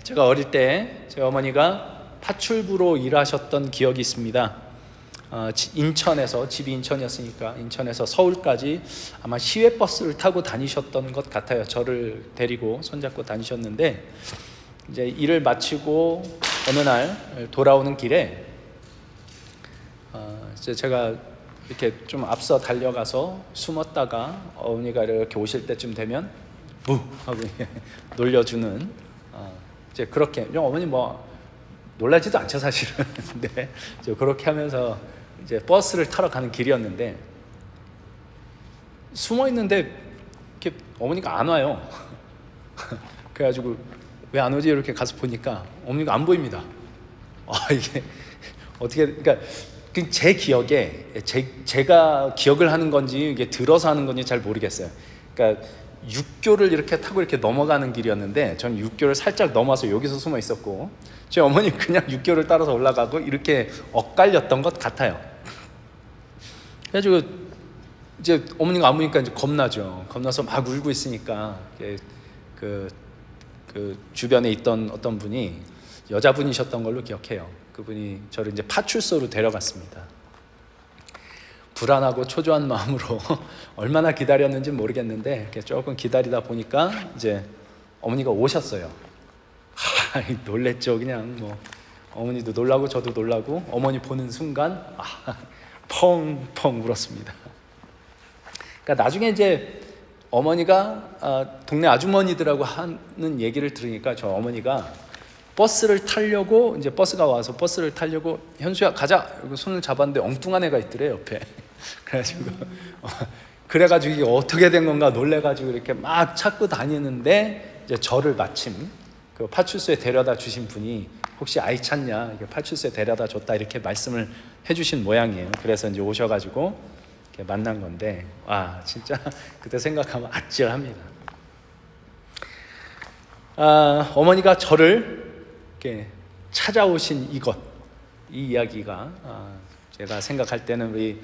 제가 어릴 때 제 어머니가 파출부로 일하셨던 기억이 있습니다. 인천에서, 집이 인천이었으니까 인천에서 서울까지 아마 시외버스를 타고 다니셨던 것 같아요. 저를 데리고 손잡고 다니셨는데, 이제 일을 마치고 어느 날 돌아오는 길에 이제 제가 이렇게 좀 앞서 달려가서 숨었다가 어머니가 이렇게 오실 때쯤 되면 무 하고 놀려주는, 이제 그렇게 어머니 뭐 놀라지도 않죠 사실은. 근데 이제 그렇게 하면서 이제 버스를 타러 가는 길이었는데, 숨어 있는데 이렇게 어머니가 안 와요. 그래가지고 왜 안 오지 이렇게 가서 보니까 어머니가 안 보입니다. 이게 어떻게, 그러니까 제 기억에 제가 기억을 하는 건지 이게 들어서 하는 건지 잘 모르겠어요. 그러니까 육교를 이렇게 타고 이렇게 넘어가는 길이었는데, 전 육교를 살짝 넘어서 여기서 숨어 있었고, 제 어머니 그냥 육교를 따라서 올라가고 이렇게 엇갈렸던 것 같아요. 그래가지고 이제 어머니가 안 보니까 이제 겁나죠. 겁나서 막 울고 있으니까 그 주변에 있던 어떤 분이 여자분이셨던 걸로 기억해요. 그분이 저를 이제 파출소로 데려갔습니다. 불안하고 초조한 마음으로 얼마나 기다렸는지 모르겠는데, 이렇게 조금 기다리다 보니까 이제 어머니가 오셨어요. 놀랬죠. 그냥 뭐 어머니도 놀라고 저도 놀라고, 어머니 보는 순간 펑펑 울었습니다. 그러니까 나중에 이제 어머니가 동네 아주머니들하고 하는 얘기를 들으니까, 저 어머니가 버스를 타려고, 이제 버스가 와서 버스를 타려고, 현수야 가자 이러고 손을 잡았는데 엉뚱한 애가 있더래 옆에. 그래가지고 이게 어떻게 된 건가 놀래가지고 이렇게 막 찾고 다니는데, 이제 저를 마침 그 파출소에 데려다 주신 분이 혹시 아이 찾냐, 이렇게 파출소에 데려다 줬다 이렇게 말씀을 해주신 모양이에요. 그래서 이제 오셔가지고 이렇게 만난 건데, 진짜 그때 생각하면 아찔합니다. 어머니가 저를 이렇게 찾아오신 이 이야기가, 제가 생각할 때는 우리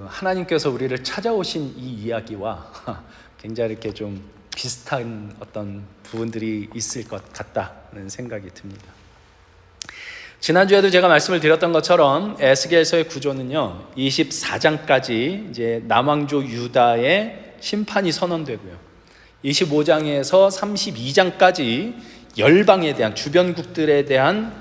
하나님께서 우리를 찾아오신 이 이야기와 굉장히 이렇게 좀 비슷한 어떤 부분들이 있을 것 같다는 생각이 듭니다. 지난주에도 제가 말씀을 드렸던 것처럼 에스겔서의 구조는요, 24장까지 이제 남왕조 유다의 심판이 선언되고요, 25장에서 32장까지 열방에 대한, 주변국들에 대한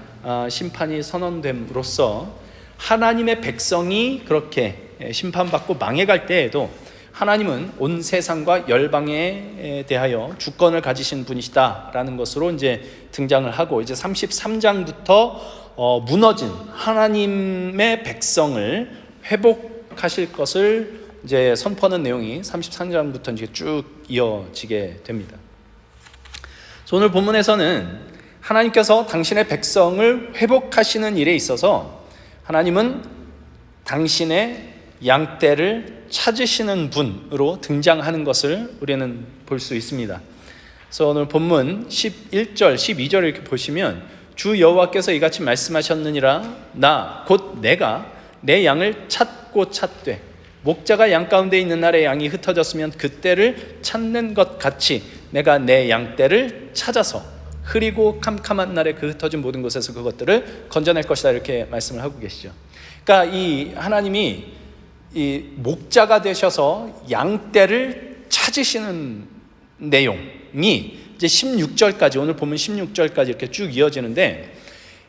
심판이 선언됨으로써 하나님의 백성이 그렇게 심판받고 망해갈 때에도 하나님은 온 세상과 열방에 대하여 주권을 가지신 분이시다라는 것으로 이제 등장을 하고, 이제 33장부터 무너진 하나님의 백성을 회복하실 것을 이제 선포하는 내용이 33장부터 이제 쭉 이어지게 됩니다. 그래서 오늘 본문에서는 하나님께서 당신의 백성을 회복하시는 일에 있어서 하나님은 당신의 양떼를 찾으시는 분으로 등장하는 것을 우리는 볼 수 있습니다. 그래서 오늘 본문 11절, 12절 이렇게 보시면, 주 여호와께서 이같이 말씀하셨느니라, 나 곧 내가 내 양을 찾고 찾되, 목자가 양 가운데 있는 날에 양이 흩어졌으면 그때를 찾는 것 같이 내가 내 양떼를 찾아서 흐리고 캄캄한 날에 그 흩어진 모든 곳에서 그것들을 건져낼 것이다, 이렇게 말씀을 하고 계시죠. 그러니까 이 하나님이 이 목자가 되셔서 양떼를 찾으시는 내용이 이제 16절까지, 오늘 보면 16절까지 이렇게 쭉 이어지는데,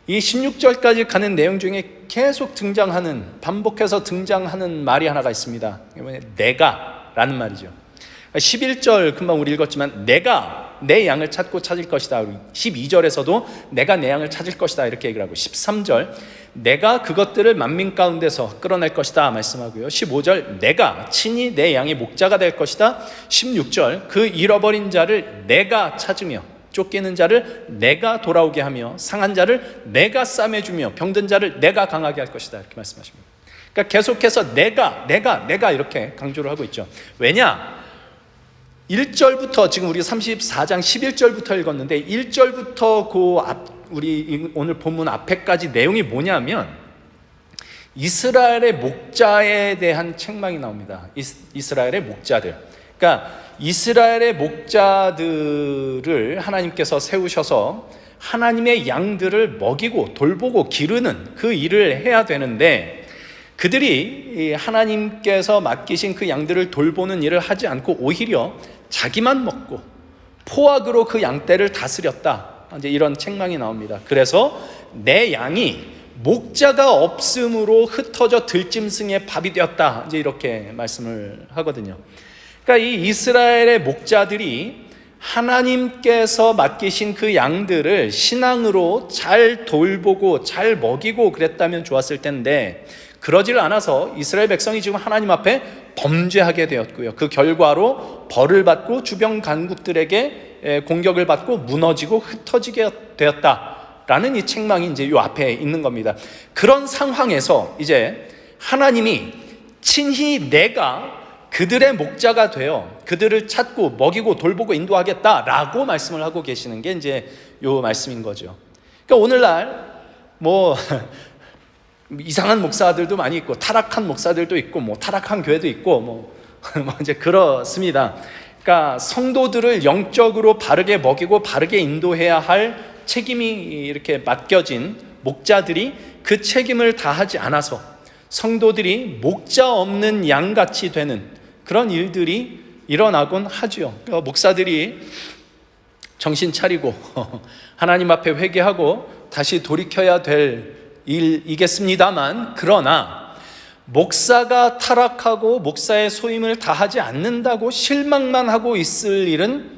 이 16절까지 가는 내용 중에 계속 등장하는, 반복해서 등장하는 말이 하나가 있습니다. 내가 라는 말이죠. 11절 금방 우리 읽었지만 내가 내 양을 찾고 찾을 것이다. 12절에서도 내가 내 양을 찾을 것이다 이렇게 얘기를 하고, 13절 내가 그것들을 만민 가운데서 끌어낼 것이다 말씀하고요, 15절 내가 친히 내 양의 목자가 될 것이다, 16절 그 잃어버린 자를 내가 찾으며 쫓기는 자를 내가 돌아오게 하며 상한 자를 내가 싸매주며 병든 자를 내가 강하게 할 것이다, 이렇게 말씀하십니다. 그러니까 계속해서 내가 이렇게 강조를 하고 있죠. 왜냐? 1절부터, 지금 우리 34장 11절부터 읽었는데 1절부터 우리 오늘 본문 앞에까지 내용이 뭐냐면, 이스라엘의 목자에 대한 책망이 나옵니다. 이스라엘의 목자들. 그러니까 이스라엘의 목자들을 하나님께서 세우셔서 하나님의 양들을 먹이고 돌보고 기르는 그 일을 해야 되는데, 그들이 하나님께서 맡기신 그 양들을 돌보는 일을 하지 않고 오히려 자기만 먹고 포악으로 그 양떼를 다스렸다, 이제 이런 책망이 나옵니다. 그래서 내 양이 목자가 없음으로 흩어져 들짐승의 밥이 되었다, 이제 이렇게 말씀을 하거든요. 그러니까 이 이스라엘의 목자들이 하나님께서 맡기신 그 양들을 신앙으로 잘 돌보고 잘 먹이고 그랬다면 좋았을 텐데, 그러질 않아서 이스라엘 백성이 지금 하나님 앞에 범죄하게 되었고요. 그 결과로 벌을 받고 주변 강국들에게 공격을 받고 무너지고 흩어지게 되었다라는 이 책망이 이제 이 앞에 있는 겁니다. 그런 상황에서 이제 하나님이 친히 내가 그들의 목자가 되어 그들을 찾고 먹이고 돌보고 인도하겠다라고 말씀을 하고 계시는 게 이제 요 말씀인 거죠. 그러니까 오늘날 뭐 이상한 목사들도 많이 있고 타락한 목사들도 있고 뭐 타락한 교회도 있고 뭐 이제 그렇습니다. 그러니까 성도들을 영적으로 바르게 먹이고 바르게 인도해야 할 책임이 이렇게 맡겨진 목자들이 그 책임을 다하지 않아서 성도들이 목자 없는 양같이 되는 그런 일들이 일어나곤 하죠. 그러니까 목사들이 정신 차리고 하나님 앞에 회개하고 다시 돌이켜야 될 일이겠습니다만, 그러나 목사가 타락하고 목사의 소임을 다하지 않는다고 실망만 하고 있을 일은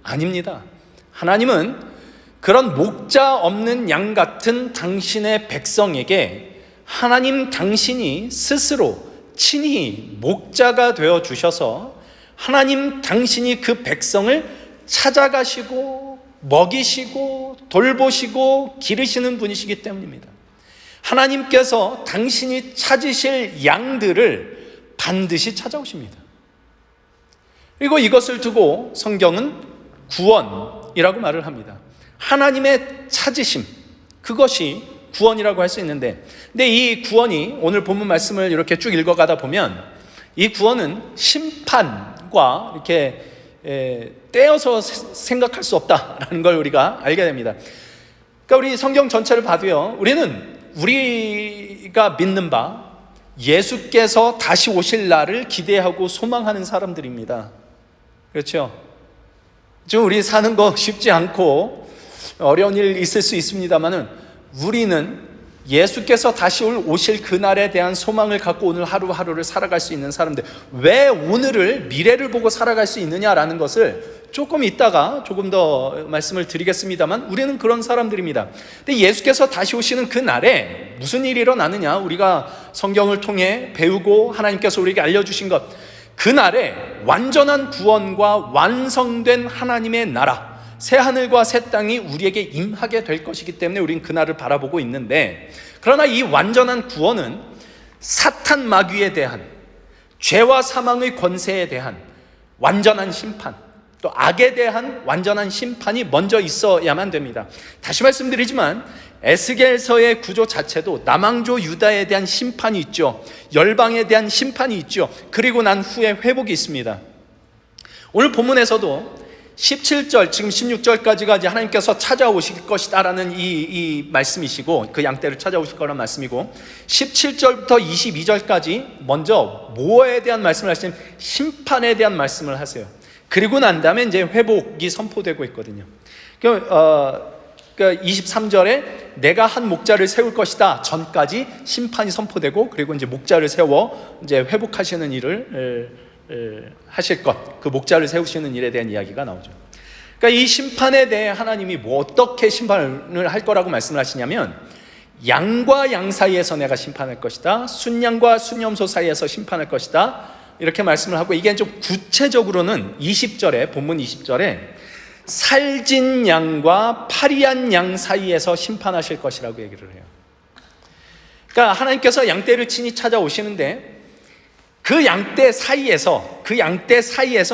아닙니다. 하나님은 그런 목자 없는 양 같은 당신의 백성에게 하나님 당신이 스스로 친히 목자가 되어 주셔서 하나님 당신이 그 백성을 찾아가시고 먹이시고 돌보시고 기르시는 분이시기 때문입니다. 하나님께서 당신이 찾으실 양들을 반드시 찾아오십니다. 그리고 이것을 두고 성경은 구원이라고 말을 합니다. 하나님의 찾으심, 그것이 구원이라고 할 수 있는데, 근데 이 구원이 오늘 본문 말씀을 이렇게 쭉 읽어가다 보면 이 구원은 심판과 이렇게 떼어서 생각할 수 없다라는 걸 우리가 알게 됩니다. 그러니까 우리 성경 전체를 봐도요, 우리가 믿는 바 예수께서 다시 오실 날을 기대하고 소망하는 사람들입니다. 그렇죠? 지금 우리 사는 거 쉽지 않고 어려운 일 있을 수 있습니다만은, 우리는 예수께서 다시 오실 그날에 대한 소망을 갖고 오늘 하루하루를 살아갈 수 있는 사람들. 왜 오늘을, 미래를 보고 살아갈 수 있느냐라는 것을 조금 이따가 조금 더 말씀을 드리겠습니다만, 우리는 그런 사람들입니다. 근데 예수께서 다시 오시는 그 날에 무슨 일이 일어나느냐, 우리가 성경을 통해 배우고 하나님께서 우리에게 알려주신 것, 그 날에 완전한 구원과 완성된 하나님의 나라, 새하늘과 새 땅이 우리에게 임하게 될 것이기 때문에 우리는 그날을 바라보고 있는데, 그러나 이 완전한 구원은 사탄 마귀에 대한, 죄와 사망의 권세에 대한 완전한 심판, 또 악에 대한 완전한 심판이 먼저 있어야만 됩니다. 다시 말씀드리지만 에스겔서의 구조 자체도 남왕조 유다에 대한 심판이 있죠. 열방에 대한 심판이 있죠. 그리고 난 후에 회복이 있습니다. 오늘 본문에서도 17절, 지금 16절까지가 이제 하나님께서 찾아오실 것이다라는 이 말씀이시고, 그 양떼를 찾아오실 거란 말씀이고, 17절부터 22절까지 먼저 뭐에 대한 말씀을 하시냐면 심판에 대한 말씀을 하세요. 그리고 난 다음에 이제 회복이 선포되고 있거든요. 그러니까 23절에 내가 한 목자를 세울 것이다 전까지 심판이 선포되고, 그리고 이제 목자를 세워 이제 회복하시는 일을 하실 것, 그 목자를 세우시는 일에 대한 이야기가 나오죠. 그러니까 이 심판에 대해 하나님이 뭐 어떻게 심판을 할 거라고 말씀을 하시냐면, 양과 양 사이에서 내가 심판할 것이다, 순양과 순염소 사이에서 심판할 것이다, 이렇게 말씀을 하고, 이게 좀 구체적으로는 20절에, 본문 20절에 살진 양과 파리한 양 사이에서 심판하실 것이라고 얘기를 해요. 그러니까 하나님께서 양떼를 친히 찾아오시는데, 그 양떼 사이에서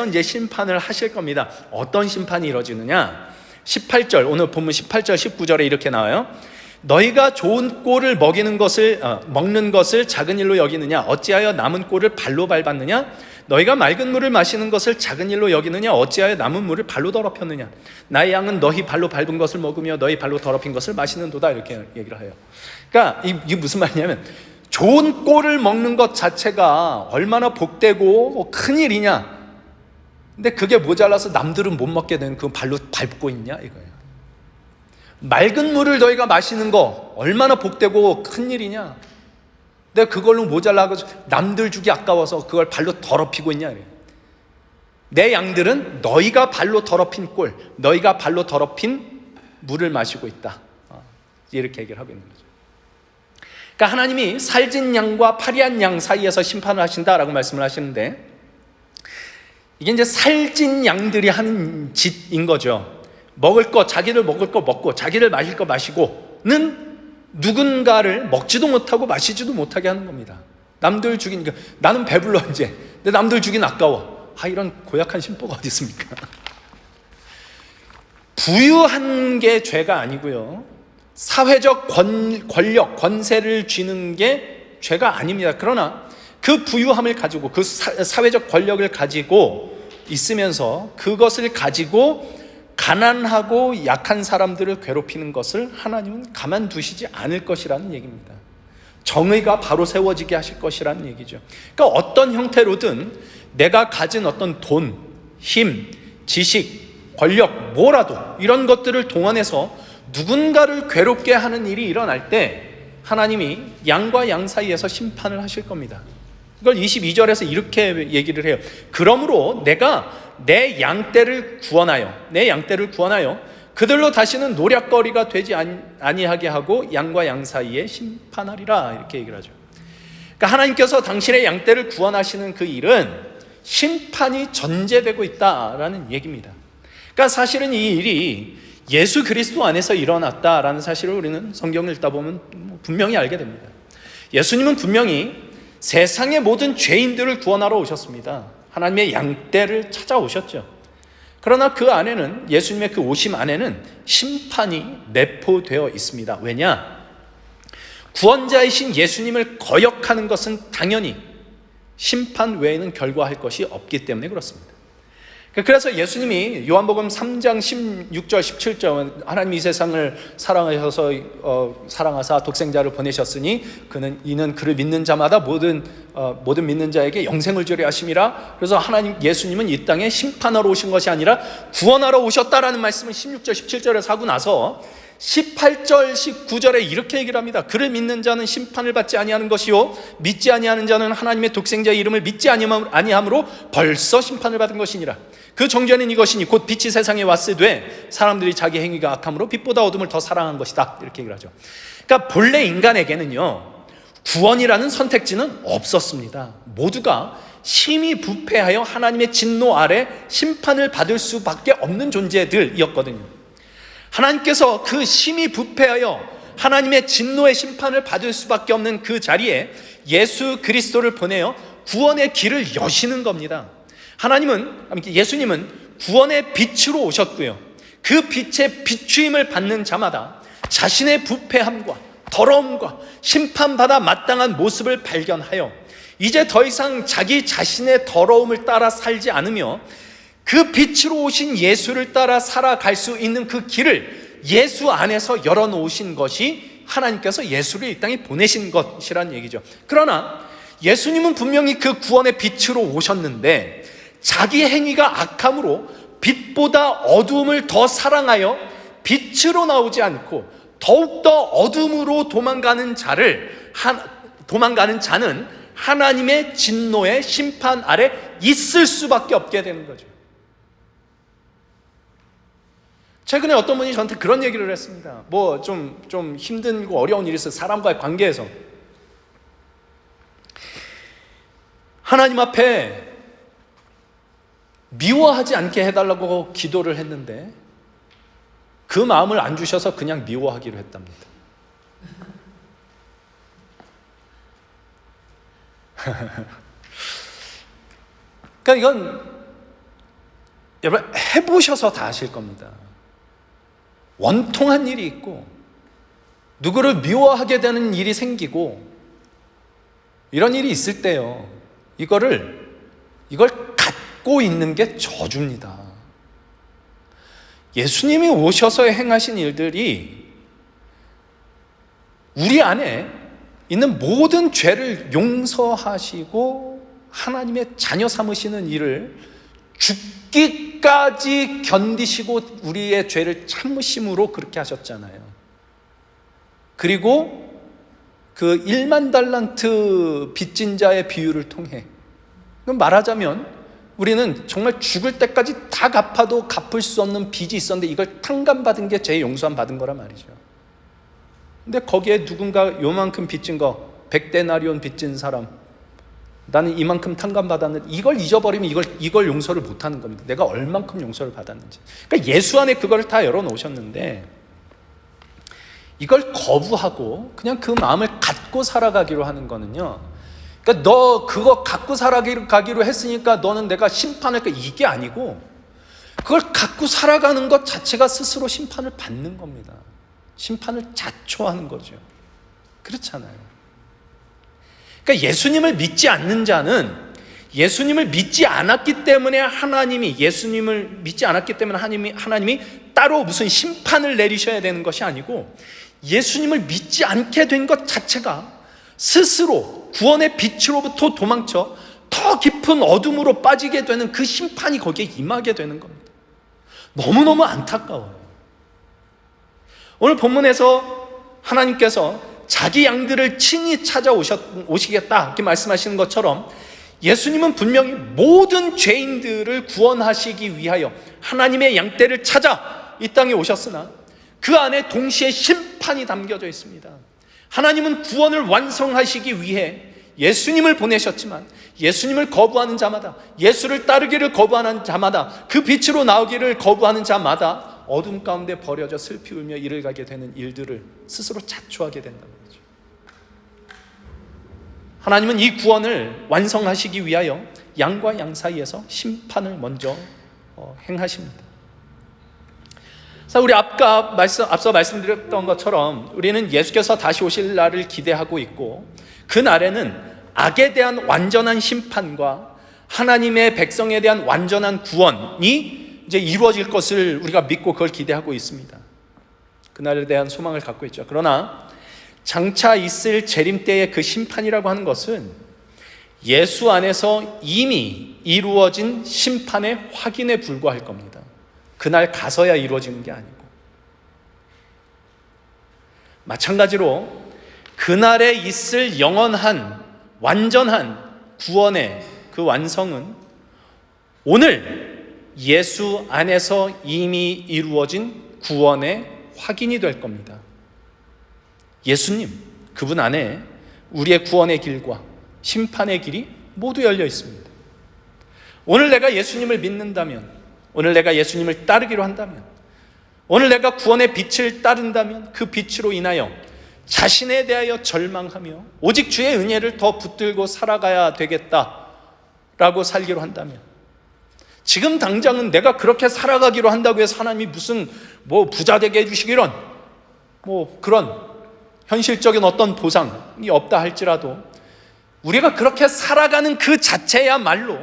이제 심판을 하실 겁니다. 어떤 심판이 이루어지느냐? 18절, 오늘 본문 18절 19절에 이렇게 나와요. 너희가 좋은 꼴을 먹는 것을 작은 일로 여기느냐? 어찌하여 남은 꼴을 발로 밟았느냐? 너희가 맑은 물을 마시는 것을 작은 일로 여기느냐? 어찌하여 남은 물을 발로 더럽혔느냐? 나의 양은 너희 발로 밟은 것을 먹으며 너희 발로 더럽힌 것을 마시는도다. 이렇게 얘기를 해요. 그러니까 이게 무슨 말이냐면, 좋은 꼴을 먹는 것 자체가 얼마나 복되고 큰 일이냐, 근데 그게 모자라서 남들은 못 먹게 되는 그 발로 밟고 있냐 이거예요. 맑은 물을 너희가 마시는 거 얼마나 복되고 큰 일이냐, 근데 그걸로 모자라고 남들 주기 아까워서 그걸 발로 더럽히고 있냐 이래요. 내 양들은 너희가 발로 더럽힌 꼴, 너희가 발로 더럽힌 물을 마시고 있다, 이렇게 얘기를 하고 있는 거죠. 그러니까 하나님이 살찐 양과 파리한 양 사이에서 심판을 하신다라고 말씀을 하시는데, 이게 이제 살찐 양들이 하는 짓인 거죠. 먹을 거, 자기를 먹을 거 먹고 자기를 마실 거 마시고는 누군가를 먹지도 못하고 마시지도 못하게 하는 겁니다. 남들 죽이니까 나는 배불러 이제, 근데 남들 죽이는 아까워. 이런 고약한 심보가 어디 있습니까? 부유한 게 죄가 아니고요, 사회적 권력, 권세를 쥐는 게 죄가 아닙니다. 그러나 그 부유함을 가지고, 그 사회적 권력을 가지고 있으면서 그것을 가지고 가난하고 약한 사람들을 괴롭히는 것을 하나님은 가만두시지 않을 것이라는 얘기입니다. 정의가 바로 세워지게 하실 것이라는 얘기죠. 그러니까 어떤 형태로든 내가 가진 어떤 돈, 힘, 지식, 권력, 뭐라도 이런 것들을 동원해서 누군가를 괴롭게 하는 일이 일어날 때 하나님이 양과 양 사이에서 심판을 하실 겁니다. 이걸 22절에서 이렇게 얘기를 해요. 그러므로 내가 내 양떼를 구원하여 그들로 다시는 노략거리가 되지 아니하게 하고 양과 양 사이에 심판하리라, 이렇게 얘기를 하죠. 그러니까 하나님께서 당신의 양떼를 구원하시는 그 일은 심판이 전제되고 있다라는 얘기입니다. 그러니까 사실은 이 일이 예수 그리스도 안에서 일어났다라는 사실을 우리는 성경을 읽다 보면 분명히 알게 됩니다. 예수님은 분명히 세상의 모든 죄인들을 구원하러 오셨습니다. 하나님의 양떼를 찾아오셨죠. 그러나 그 안에는, 예수님의 그 오심 안에는 심판이 내포되어 있습니다. 왜냐? 구원자이신 예수님을 거역하는 것은 당연히 심판 외에는 결과할 것이 없기 때문에 그렇습니다. 그래서 예수님이 요한복음 3장 16절 17절, 하나님이 이 세상을 사랑하사 독생자를 보내셨으니 이는 그를 믿는 자마다 모든 믿는 자에게 영생을 주려 하심이라. 그래서 예수님은 이 땅에 심판하러 오신 것이 아니라 구원하러 오셨다라는 말씀을 16절 17절에서 하고 나서 18절 19절에 이렇게 얘기를 합니다. 그를 믿는 자는 심판을 받지 아니하는 것이요 믿지 아니하는 자는 하나님의 독생자의 이름을 믿지 아니함으로 벌써 심판을 받은 것이니라. 그 정죄는 이것이니 곧 빛이 세상에 왔으되 사람들이 자기 행위가 악함으로 빛보다 어둠을 더 사랑한 것이다, 이렇게 얘기를 하죠. 그러니까 본래 인간에게는요, 구원이라는 선택지는 없었습니다. 모두가 심히 부패하여 하나님의 진노 아래 심판을 받을 수밖에 없는 존재들이었거든요. 하나님께서 그 심히 부패하여 하나님의 진노의 심판을 받을 수밖에 없는 그 자리에 예수 그리스도를 보내어 구원의 길을 여시는 겁니다. 예수님은 구원의 빛으로 오셨고요, 그 빛의 비추임을 받는 자마다 자신의 부패함과 더러움과 심판받아 마땅한 모습을 발견하여 이제 더 이상 자기 자신의 더러움을 따라 살지 않으며 그 빛으로 오신 예수를 따라 살아갈 수 있는 그 길을 예수 안에서 열어놓으신 것이 하나님께서 예수를 이 땅에 보내신 것이라는 얘기죠. 그러나 예수님은 분명히 그 구원의 빛으로 오셨는데 자기 행위가 악함으로 빛보다 어두움을 더 사랑하여 빛으로 나오지 않고 더욱더 어둠으로 도망가는 자는 하나님의 진노의 심판 아래 있을 수밖에 없게 되는 거죠. 최근에 어떤 분이 저한테 그런 얘기를 했습니다. 좀 힘들고 어려운 일이 있어요. 사람과의 관계에서. 하나님 앞에 미워하지 않게 해달라고 기도를 했는데 그 마음을 안 주셔서 그냥 미워하기로 했답니다. 그러니까 이건 여러분 해보셔서 다 아실 겁니다. 원통한 일이 있고 누구를 미워하게 되는 일이 생기고 이런 일이 있을 때요, 이거를 이걸 갖고 있는 게 저주입니다. 예수님이 오셔서 행하신 일들이 우리 안에 있는 모든 죄를 용서하시고 하나님의 자녀 삼으시는 일을 죽기까지 견디시고 우리의 죄를 참으심으로 그렇게 하셨잖아요. 그리고 그 1만 달란트 빚진 자의 비유를 통해, 말하자면 우리는 정말 죽을 때까지 다 갚아도 갚을 수 없는 빚이 있었는데 이걸 탕감받은 게 죄 용서함 받은 거란 말이죠. 근데 거기에 누군가 요만큼 빚진 거, 100데나리온 빚진 사람, 나는 이만큼 탕감받았는데 이걸 잊어버리면 이걸 용서를 못하는 겁니다. 내가 얼만큼 용서를 받았는지. 그러니까 예수 안에 그걸 다 열어놓으셨는데 이걸 거부하고 그냥 그 마음을 갖고 살아가기로 하는 거는요, 그러니까 너 그거 갖고 살아가기로 했으니까 너는 내가 심판할 거야, 이게 아니고 그걸 갖고 살아가는 것 자체가 스스로 심판을 받는 겁니다. 심판을 자초하는 거죠. 그렇잖아요. 그러니까 예수님을 믿지 않는 자는 예수님을 믿지 않았기 때문에 하나님이 따로 무슨 심판을 내리셔야 되는 것이 아니고, 예수님을 믿지 않게 된 것 자체가 스스로 구원의 빛으로부터 도망쳐 더 깊은 어둠으로 빠지게 되는 그 심판이 거기에 임하게 되는 겁니다. 너무너무 안타까워요. 오늘 본문에서 하나님께서 자기 양들을 친히 찾아오시겠다 이렇게 말씀하시는 것처럼 예수님은 분명히 모든 죄인들을 구원하시기 위하여 하나님의 양떼를 찾아 이 땅에 오셨으나 그 안에 동시에 심판이 담겨져 있습니다. 하나님은 구원을 완성하시기 위해 예수님을 보내셨지만 예수님을 거부하는 자마다, 예수를 따르기를 거부하는 자마다, 그 빛으로 나오기를 거부하는 자마다 어둠 가운데 버려져 슬피 울며 이를 가게 되는 일들을 스스로 자초하게 된다는 거죠. 하나님은 이 구원을 완성하시기 위하여 양과 양 사이에서 심판을 먼저 행하십니다. 우리 앞서 말씀드렸던 것처럼 우리는 예수께서 다시 오실 날을 기대하고 있고, 그 날에는 악에 대한 완전한 심판과 하나님의 백성에 대한 완전한 구원이 이제 이루어질 것을 우리가 믿고 그걸 기대하고 있습니다. 그날에 대한 소망을 갖고 있죠. 그러나 장차 있을 재림 때의 그 심판이라고 하는 것은 예수 안에서 이미 이루어진 심판의 확인에 불과할 겁니다. 그날 가서야 이루어지는 게 아니고, 마찬가지로 그날에 있을 영원한 완전한 구원의 그 완성은 오늘 예수 안에서 이미 이루어진 구원의 확인이 될 겁니다. 예수님, 그분 안에 우리의 구원의 길과 심판의 길이 모두 열려 있습니다. 오늘 내가 예수님을 믿는다면, 오늘 내가 예수님을 따르기로 한다면, 오늘 내가 구원의 빛을 따른다면 그 빛으로 인하여 자신에 대하여 절망하며 오직 주의 은혜를 더 붙들고 살아가야 되겠다라고 살기로 한다면, 지금 당장은 내가 그렇게 살아가기로 한다고 해서 하나님이 무슨 부자 되게 해주시기론 그런 현실적인 어떤 보상이 없다 할지라도 우리가 그렇게 살아가는 그 자체야말로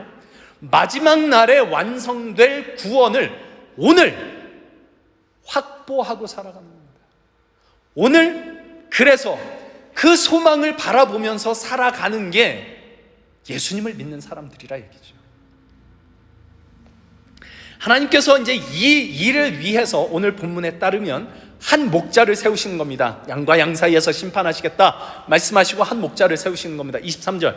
마지막 날에 완성될 구원을 오늘 확보하고 살아가는 겁니다. 오늘 그래서 그 소망을 바라보면서 살아가는 게 예수님을 믿는 사람들이라 얘기죠. 하나님께서 이제 이 일을 위해서 오늘 본문에 따르면 한 목자를 세우시는 겁니다. 양과 양 사이에서 심판하시겠다 말씀하시고 한 목자를 세우시는 겁니다. 23절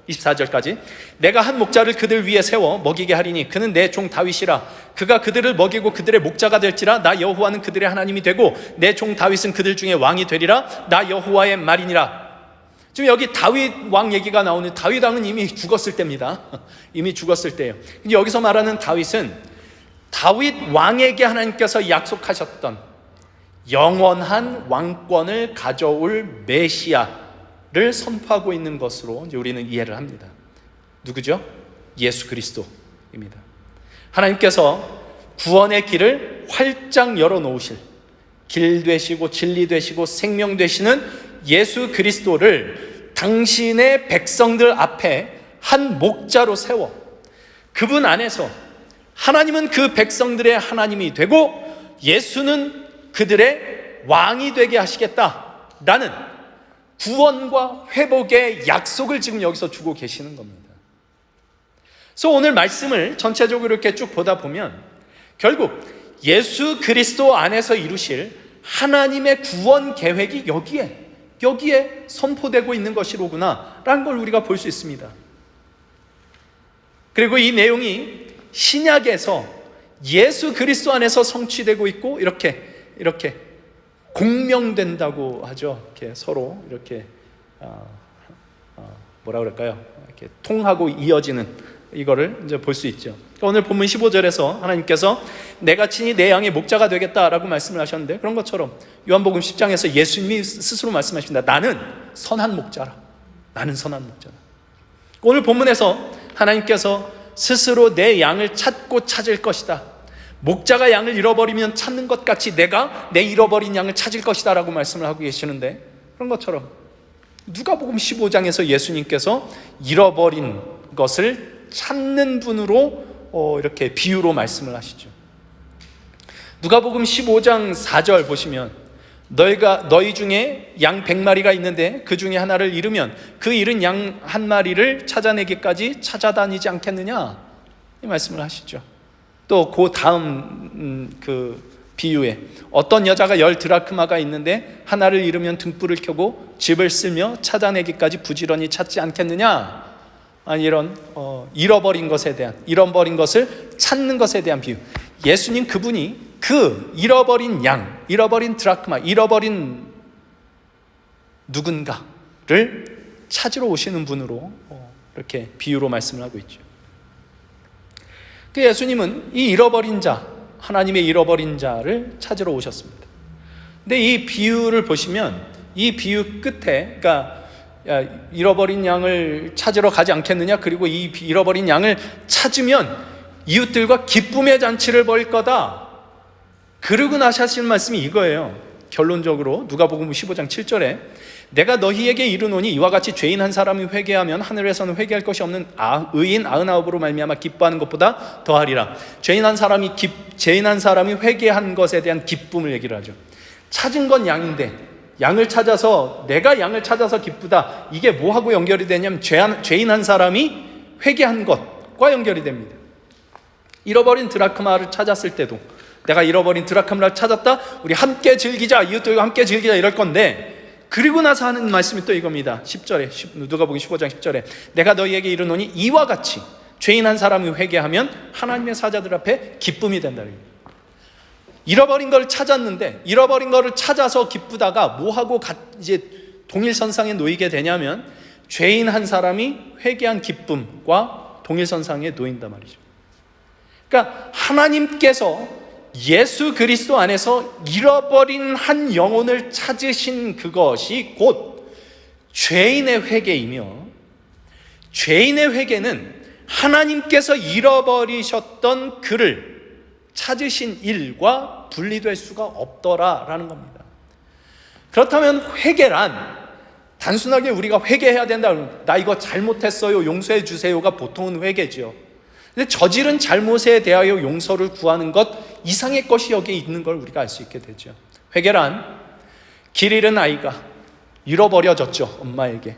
24절까지 내가 한 목자를 그들 위에 세워 먹이게 하리니 그는 내 종 다윗이라. 그가 그들을 먹이고 그들의 목자가 될지라. 나 여호와는 그들의 하나님이 되고 내 종 다윗은 그들 중에 왕이 되리라. 나 여호와의 말이니라. 지금 여기 다윗 왕 얘기가 나오는, 다윗 왕은 이미 죽었을 때입니다. 이미 죽었을 때예요. 여기서 말하는 다윗은 다윗 왕에게 하나님께서 약속하셨던 영원한 왕권을 가져올 메시아를 선포하고 있는 것으로 이제 우리는 이해를 합니다. 누구죠? 예수 그리스도입니다. 하나님께서 구원의 길을 활짝 열어놓으실 길 되시고 진리 되시고 생명 되시는 예수 그리스도를 당신의 백성들 앞에 한 목자로 세워 그분 안에서 하나님은 그 백성들의 하나님이 되고 예수는 그들의 왕이 되게 하시겠다라는 구원과 회복의 약속을 지금 여기서 주고 계시는 겁니다. 그래서 오늘 말씀을 전체적으로 이렇게 쭉 보다 보면 결국 예수 그리스도 안에서 이루실 하나님의 구원 계획이 여기에 선포되고 있는 것이로구나 라는 걸 우리가 볼 수 있습니다. 그리고 이 내용이 신약에서 예수 그리스도 안에서 성취되고 있고 이렇게 공명된다고 하죠. 이렇게 서로 이렇게 뭐라 그럴까요? 이렇게 통하고 이어지는 이거를 이제 볼 수 있죠. 오늘 본문 15절에서 하나님께서 내가 친히 내 양의 목자가 되겠다라고 말씀을 하셨는데, 그런 것처럼 요한복음 10장에서 예수님이 스스로 말씀하십니다. 나는 선한 목자라. 나는 선한 목자라. 오늘 본문에서 하나님께서 스스로 내 양을 찾고 찾을 것이다. 목자가 양을 잃어버리면 찾는 것 같이 내가 내 잃어버린 양을 찾을 것이다 라고 말씀을 하고 계시는데, 그런 것처럼 누가복음 15장에서 예수님께서 잃어버린 것을 찾는 분으로 이렇게 비유로 말씀을 하시죠. 누가복음 15장 4절 보시면 너희 중에 양 100마리가 있는데 그 중에 하나를 잃으면 그 잃은 양 한 마리를 찾아내기까지 찾아다니지 않겠느냐, 이 말씀을 하시죠. 또 그 다음 그 비유에 어떤 여자가 10 드라크마가 있는데 하나를 잃으면 등불을 켜고 집을 쓸며 찾아내기까지 부지런히 찾지 않겠느냐, 이런 잃어버린 것에 대한, 잃어버린 것을 찾는 것에 대한 비유. 예수님 그분이 그 잃어버린 양, 잃어버린 드라크마, 잃어버린 누군가를 찾으러 오시는 분으로 이렇게 비유로 말씀을 하고 있죠. 그 예수님은 이 잃어버린 자, 하나님의 잃어버린 자를 찾으러 오셨습니다. 근데 이 비유를 보시면 이 비유 끝에, 그러니까 잃어버린 양을 찾으러 가지 않겠느냐, 그리고 이 잃어버린 양을 찾으면 이웃들과 기쁨의 잔치를 벌일 거다, 그러고 나서 하시는 말씀이 이거예요. 결론적으로 누가복음 15장 7절에 내가 너희에게 이르노니 이와 같이 죄인 한 사람이 회개하면 하늘에서는 회개할 것이 없는 의인 99으로 말미암아 기뻐하는 것보다 더하리라. 죄인 한 사람이 회개한 것에 대한 기쁨을 얘기를 하죠. 찾은 건 양인데 양을 찾아서, 내가 양을 찾아서 기쁘다, 이게 뭐하고 연결이 되냐면 죄인 한 사람이 회개한 것과 연결이 됩니다. 잃어버린 드라크마를 찾았을 때도 내가 잃어버린 드라크마를 찾았다, 우리 함께 즐기자, 이웃들과 함께 즐기자, 이럴 건데, 그리고 나서 하는 말씀이 또 이겁니다. 10절에, 누가복음 15장 10절에 내가 너희에게 이르노니 이와 같이 죄인 한 사람이 회개하면 하나님의 사자들 앞에 기쁨이 된다. 잃어버린 걸 찾았는데, 잃어버린 거를 찾아서 기쁘다가 뭐하고 이제 동일선상에 놓이게 되냐면 죄인 한 사람이 회개한 기쁨과 동일선상에 놓인단 말이죠. 그러니까 하나님께서 예수 그리스도 안에서 잃어버린 한 영혼을 찾으신 그것이 곧 죄인의 회개이며, 죄인의 회개는 하나님께서 잃어버리셨던 그를 찾으신 일과 분리될 수가 없더라라는 겁니다. 그렇다면 회개란 단순하게 우리가 회개해야 된다, 나 이거 잘못했어요, 용서해 주세요가 보통은 회개죠. 근데 저지른 잘못에 대하여 용서를 구하는 것 이상의 것이 여기에 있는 걸 우리가 알 수 있게 되죠. 회개란 길 잃은 아이가 잃어버려졌죠, 엄마에게.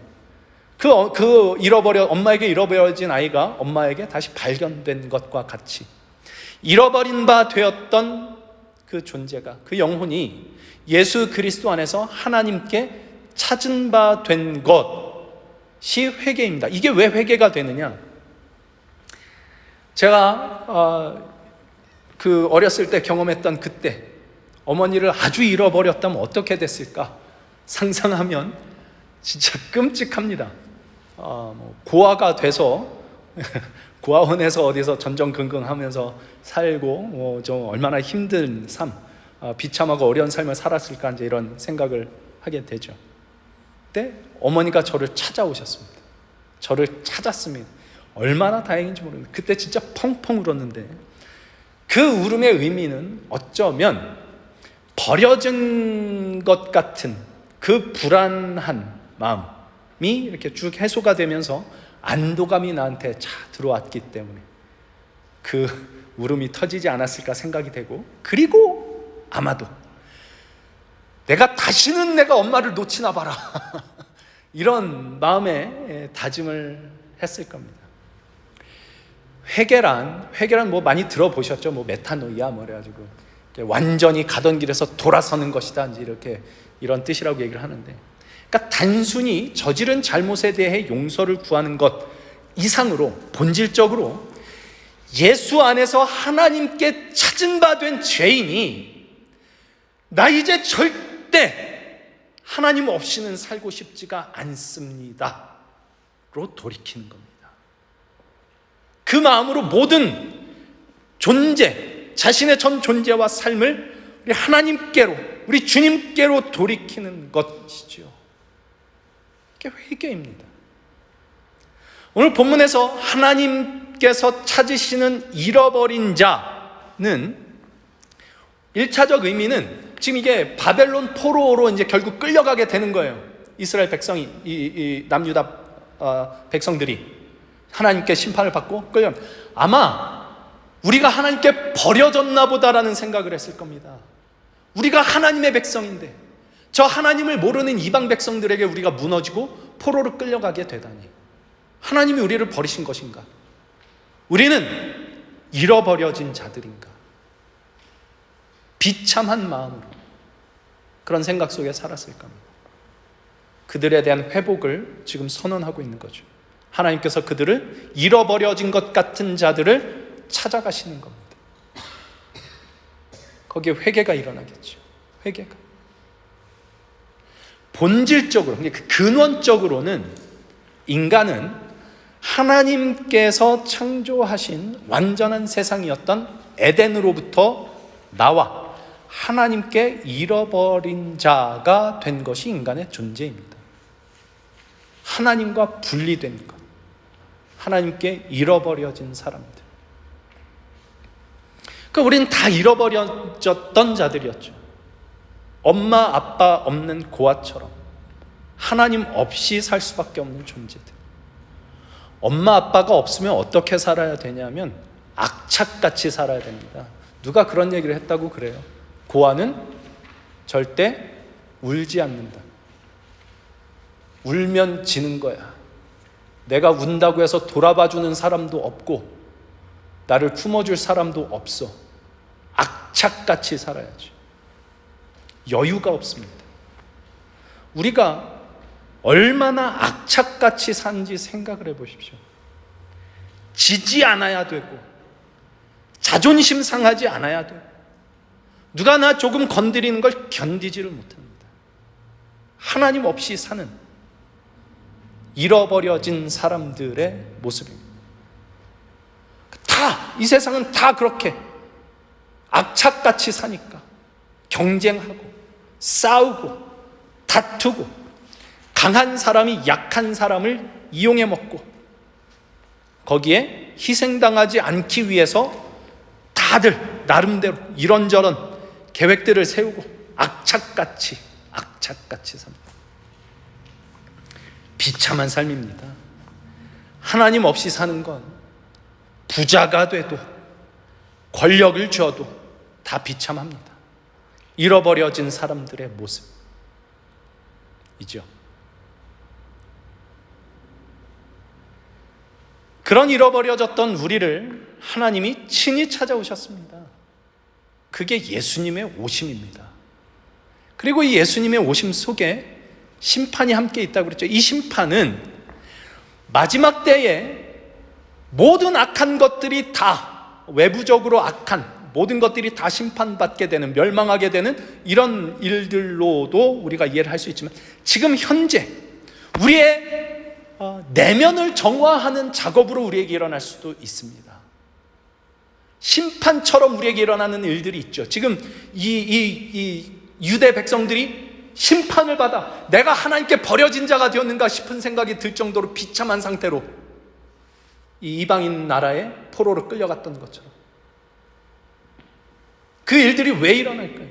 엄마에게 잃어버려진 아이가 엄마에게 다시 발견된 것과 같이 잃어버린 바 되었던 그 존재가, 그 영혼이 예수 그리스도 안에서 하나님께 찾은 바 된 것이 회개입니다. 이게 왜 회개가 되느냐? 제가 그 어렸을 때 경험했던 그때 어머니를 아주 잃어버렸다면 어떻게 됐을까 상상하면 진짜 끔찍합니다. 고아가 돼서 고아원에서 어디서 전전긍긍하면서 살고 좀 얼마나 힘든 삶, 비참하고 어려운 삶을 살았을까, 이제 이런 생각을 하게 되죠. 그때 어머니가 저를 찾아오셨습니다. 저를 찾았습니다. 얼마나 다행인지 모르겠는데 그때 진짜 펑펑 울었는데, 그 울음의 의미는 어쩌면 버려진 것 같은 그 불안한 마음이 이렇게 쭉 해소가 되면서 안도감이 나한테 들어왔기 때문에 그 울음이 터지지 않았을까 생각이 되고, 그리고 아마도 내가 다시는 내가 엄마를 놓치나 봐라 이런 마음에 다짐을 했을 겁니다. 회개란 뭐 많이 들어보셨죠? 뭐 메타노이아 뭐 그래가지고 완전히 가던 길에서 돌아서는 것이다, 이제 이렇게 이런 뜻이라고 얘기를 하는데, 그러니까 단순히 저지른 잘못에 대해 용서를 구하는 것 이상으로 본질적으로 예수 안에서 하나님께 찾은 바 된 죄인이 나 이제 절대 하나님 없이는 살고 싶지가 않습니다 로 돌이키는 겁니다. 그 마음으로 모든 존재, 자신의 전 존재와 삶을 우리 하나님께로, 우리 주님께로 돌이키는 것이죠. 이게 회개입니다. 오늘 본문에서 하나님께서 찾으시는 잃어버린 자는 1차적 의미는 지금 이게 바벨론 포로로 이제 결국 끌려가게 되는 거예요. 이스라엘 백성이, 이 남유다 백성들이 하나님께 심판을 받고 끌려, 아마 우리가 하나님께 버려졌나 보다라는 생각을 했을 겁니다. 우리가 하나님의 백성인데 저 하나님을 모르는 이방 백성들에게 우리가 무너지고 포로로 끌려가게 되다니, 하나님이 우리를 버리신 것인가? 우리는 잃어버려진 자들인가? 비참한 마음으로 그런 생각 속에 살았을 겁니다. 그들에 대한 회복을 지금 선언하고 있는 거죠. 하나님께서 그들을 잃어버려진 것 같은 자들을 찾아가시는 겁니다. 거기에 회개가 일어나겠죠. 회개가 본질적으로, 근원적으로는 인간은 하나님께서 창조하신 완전한 세상이었던 에덴으로부터 나와 하나님께 잃어버린 자가 된 것이 인간의 존재입니다. 하나님과 분리된 것, 하나님께 잃어버려진 사람들. 그러니까 우리는 다 잃어버려졌던 자들이었죠. 엄마 아빠 없는 고아처럼 하나님 없이 살 수밖에 없는 존재들. 엄마 아빠가 없으면 어떻게 살아야 되냐면 악착같이 살아야 됩니다. 누가 그런 얘기를 했다고 그래요. 고아는 절대 울지 않는다. 울면 지는 거야. 내가 운다고 해서 돌아봐주는 사람도 없고 나를 품어줄 사람도 없어. 악착같이 살아야지. 여유가 없습니다. 우리가 얼마나 악착같이 사는지 생각을 해보십시오. 지지 않아야 되고 자존심 상하지 않아야 되고 누가 나 조금 건드리는 걸 견디지를 못합니다. 하나님 없이 사는 잃어버려진 사람들의 모습입니다. 이 세상은 다 그렇게 악착같이 사니까 경쟁하고 싸우고 다투고 강한 사람이 약한 사람을 이용해 먹고 거기에 희생당하지 않기 위해서 다들 나름대로 이런저런 계획들을 세우고 악착같이 삽니다. 비참한 삶입니다. 하나님 없이 사는 건 부자가 돼도 권력을 줘도 다 비참합니다. 잃어버려진 사람들의 모습이죠. 그런 잃어버려졌던 우리를 하나님이 친히 찾아오셨습니다. 그게 예수님의 오심입니다. 그리고 이 예수님의 오심 속에 심판이 함께 있다고 그랬죠. 이 심판은 마지막 때에 모든 악한 것들이 다, 외부적으로 악한 모든 것들이 다 심판받게 되는, 멸망하게 되는 이런 일들로도 우리가 이해를 할 수 있지만 지금 현재 우리의 내면을 정화하는 작업으로 우리에게 일어날 수도 있습니다. 심판처럼 우리에게 일어나는 일들이 있죠. 지금 이 유대 백성들이 심판을 받아 내가 하나님께 버려진 자가 되었는가 싶은 생각이 들 정도로 비참한 상태로 이 이방인 나라에 포로로 끌려갔던 것처럼 그 일들이 왜 일어날까요?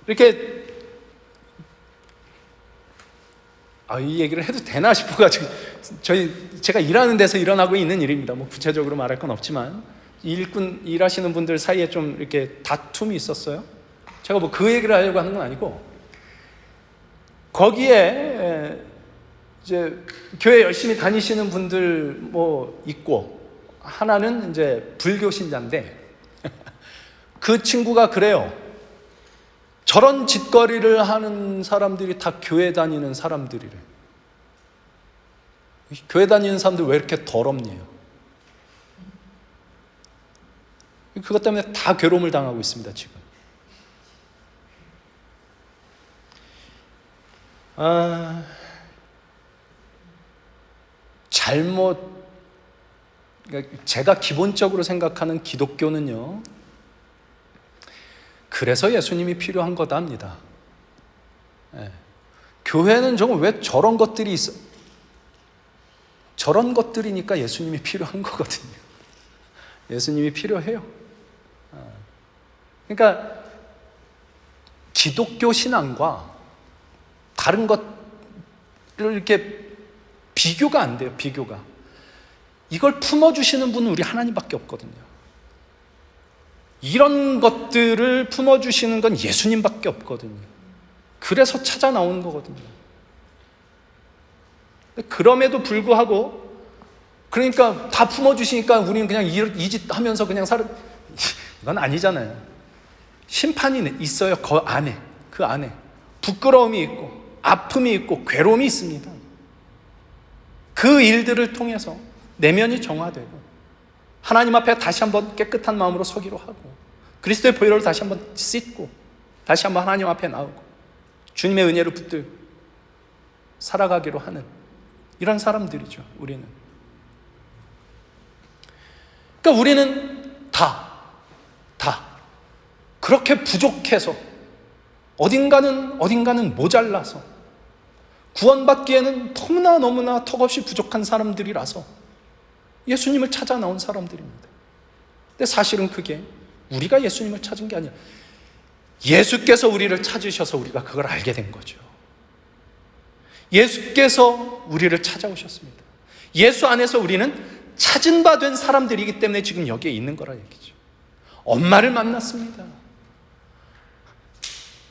이렇게 이 얘기를 해도 되나 싶어가지고 제가 일하는 데서 일어나고 있는 일입니다. 뭐 구체적으로 말할 건 없지만 일하시는 분들 사이에 좀 이렇게 다툼이 있었어요. 제가 뭐 그 얘기를 하려고 하는 건 아니고, 거기에 이제 교회 열심히 다니시는 분들 뭐 있고, 하나는 이제 불교 신자인데 그 친구가 그래요. 저런 짓거리를 하는 사람들이 다 교회 다니는 사람들이래. 교회 다니는 사람들 왜 이렇게 더럽냐요? 그것 때문에 다 괴로움을 당하고 있습니다, 지금. 제가 기본적으로 생각하는 기독교는요, 그래서 예수님이 필요한 거다 합니다. 교회는 정말 왜 저런 것들이 있어? 저런 것들이니까 예수님이 필요한 거거든요. 예수님이 필요해요. 그러니까 기독교 신앙과 다른 것을 이렇게 비교가 안 돼요. 비교가. 이걸 품어주시는 분은 우리 하나님밖에 없거든요. 이런 것들을 품어주시는 건 예수님밖에 없거든요. 그래서 찾아 나오는 거거든요. 그럼에도 불구하고, 그러니까 다 품어주시니까 우리는 그냥 이 짓 하면서 그냥 이건 아니잖아요. 심판이 있어요. 그 안에 부끄러움이 있고 아픔이 있고 괴로움이 있습니다. 그 일들을 통해서 내면이 정화되고 하나님 앞에 다시 한번 깨끗한 마음으로 서기로 하고 그리스도의 보혈을 다시 한번 씻고 다시 한번 하나님 앞에 나오고 주님의 은혜를 붙들고 살아가기로 하는 이런 사람들이죠. 우리는. 그러니까 우리는 다 그렇게 부족해서 어딘가는 모자라서 구원받기에는 너무나 턱없이 부족한 사람들이라서 예수님을 찾아 나온 사람들입니다. 근데 사실은 그게 우리가 예수님을 찾은 게 아니라 예수께서 우리를 찾으셔서 우리가 그걸 알게 된 거죠. 예수께서 우리를 찾아오셨습니다. 예수 안에서 우리는 찾은 바 된 사람들이기 때문에 지금 여기에 있는 거라 얘기죠. 엄마를 만났습니다.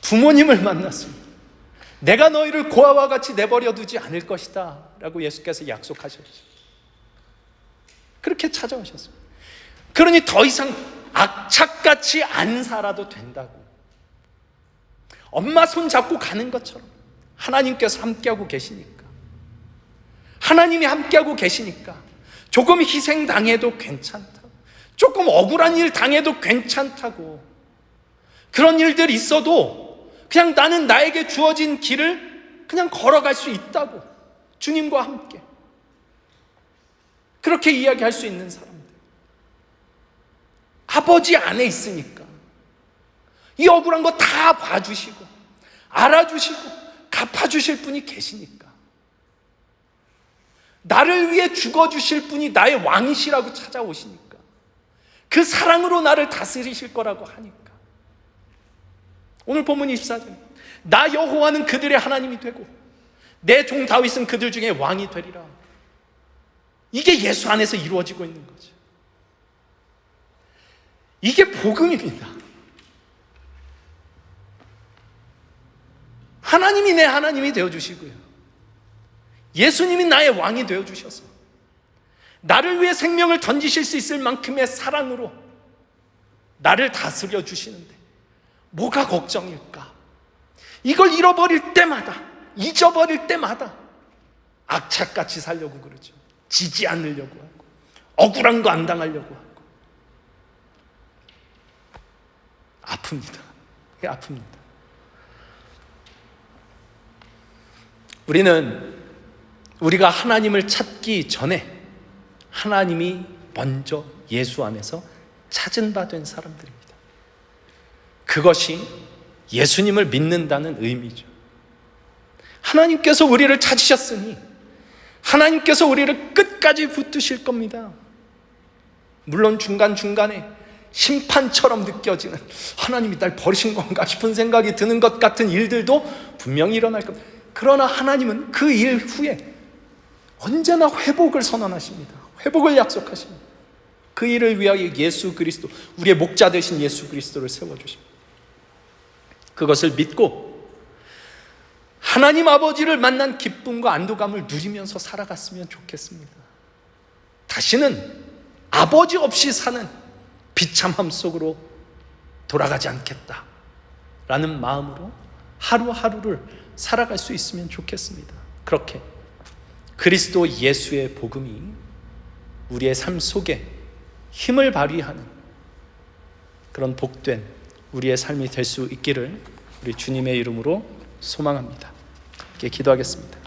부모님을 만났습니다. 내가 너희를 고아와 같이 내버려 두지 않을 것이다 라고 예수께서 약속하셨죠. 그렇게 찾아오셨습니다. 그러니 더 이상 악착같이 안 살아도 된다고. 엄마 손 잡고 가는 것처럼 하나님께서 함께하고 계시니까, 하나님이 함께하고 계시니까 조금 희생당해도 괜찮다고, 조금 억울한 일 당해도 괜찮다고, 그런 일들이 있어도 그냥 나는 나에게 주어진 길을 그냥 걸어갈 수 있다고, 주님과 함께 그렇게 이야기할 수 있는 사람들, 아버지 안에 있으니까 이 억울한 거 다 봐주시고 알아주시고 갚아주실 분이 계시니까, 나를 위해 죽어주실 분이 나의 왕이시라고 찾아오시니까, 그 사랑으로 나를 다스리실 거라고 하니까, 오늘 본문 24절 나 여호와는 그들의 하나님이 되고 내 종 다윗은 그들 중에 왕이 되리라. 이게 예수 안에서 이루어지고 있는 거죠. 이게 복음입니다. 하나님이 내 하나님이 되어주시고요, 예수님이 나의 왕이 되어주셔서 나를 위해 생명을 던지실 수 있을 만큼의 사랑으로 나를 다스려 주시는데 뭐가 걱정일까? 이걸 잃어버릴 때마다, 잊어버릴 때마다 악착같이 살려고 그러죠. 지지 않으려고 하고 억울한 거 안 당하려고 하고. 아픕니다. 그게 아픕니다. 우리가 하나님을 찾기 전에 하나님이 먼저 예수 안에서 찾은 바 된 사람들입니다. 그것이 예수님을 믿는다는 의미죠. 하나님께서 우리를 찾으셨으니 하나님께서 우리를 끝까지 붙드실 겁니다. 물론 중간중간에 심판처럼 느껴지는, 하나님이 날 버리신 건가 싶은 생각이 드는 것 같은 일들도 분명히 일어날 겁니다. 그러나 하나님은 그 일 후에 언제나 회복을 선언하십니다. 회복을 약속하십니다. 그 일을 위하여 예수 그리스도, 우리의 목자 되신 예수 그리스도를 세워주십니다. 그것을 믿고 하나님 아버지를 만난 기쁨과 안도감을 누리면서 살아갔으면 좋겠습니다. 다시는 아버지 없이 사는 비참함 속으로 돌아가지 않겠다라는 마음으로 하루하루를 살아갈 수 있으면 좋겠습니다. 그렇게 그리스도 예수의 복음이 우리의 삶 속에 힘을 발휘하는 그런 복된 우리의 삶이 될 수 있기를 우리 주님의 이름으로 소망합니다. 함께 기도하겠습니다.